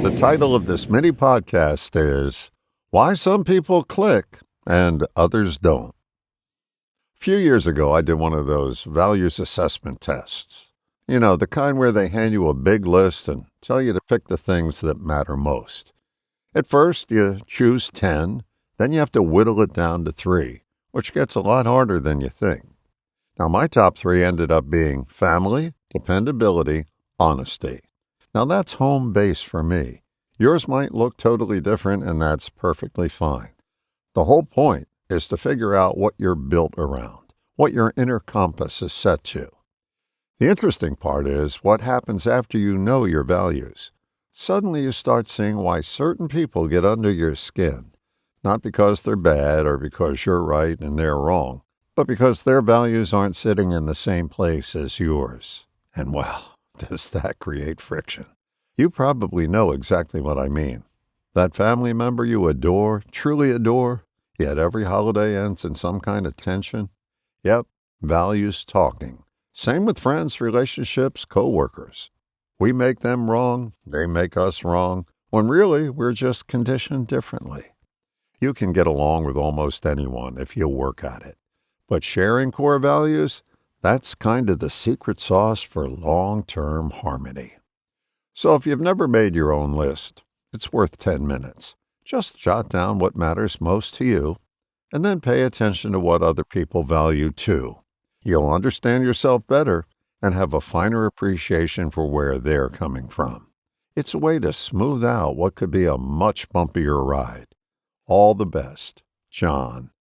The title of this mini podcast is Why Some People Click and Others Don't. A few years ago, I did one of those values assessment tests. You know, the kind where they hand you a big list and tell you to pick the things that matter most. At first, you choose 10, then you have to whittle it down to 3, which gets a lot harder than you think. Now, my top 3 ended up being family, dependability, honesty. Now, that's home base for me. Yours might look totally different, and that's perfectly fine. The whole point is to figure out what you're built around, what your inner compass is set to. The interesting part is what happens after you know your values. Suddenly you start seeing why certain people get under your skin, not because they're bad or because you're right and they're wrong, but because their values aren't sitting in the same place as yours. And wow, does that create friction. You probably know exactly what I mean. That family member you adore, truly adore, yet every holiday ends in some kind of tension? Yep, values talking. Same with friends, relationships, co-workers. We make them wrong, they make us wrong, when really we're just conditioned differently. You can get along with almost anyone if you work at it. But sharing core values, that's kind of the secret sauce for long-term harmony. So if you've never made your own list, it's worth 10 minutes. Just jot down what matters most to you, and then pay attention to what other people value too. You'll understand yourself better and have a finer appreciation for where they're coming from. It's a way to smooth out what could be a much bumpier ride. All the best, John.